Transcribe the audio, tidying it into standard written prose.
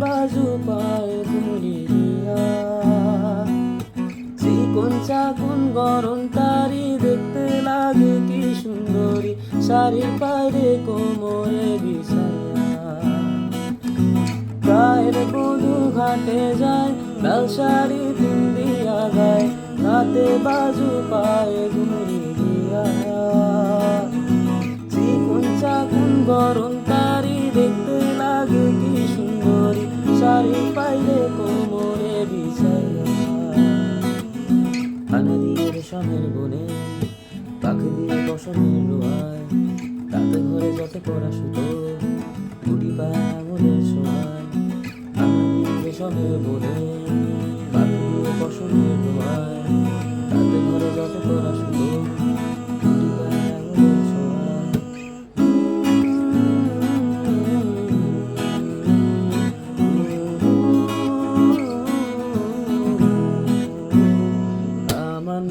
বাজু পায় ঘুরি দিয়া চিকন চাকুন গরম তারি দেখতে লাগে কি সুন্দরী শাড়ির পায়ে কোমরে বিছায়া গায়ের বধূ ঘাটে যায় লাল শাড়ি পিন্দিয়া গায় হাতে বাজু পায়ে ঘুরি দিয়া চিকন চাকুন গরম তারি দেখতে লাগে কি সুন্দরী শাড়ি পাইলে কোমরে বিছাইয়া আনা দিয়ে রেশমের বনে পাখি দিয়ে বসনের রোয়ায় রাতে ঘরে যত পড়া সুতো গুটি পায় আঙুলের ছোঁয়ায় আনা দিয়ে রেশমের বনে পাখি দিয়ে বসনের রোয়ায় রাতে ঘরে যত পড়া সুতো গুটি পায় আঙুলের ছোঁয়ায় আমার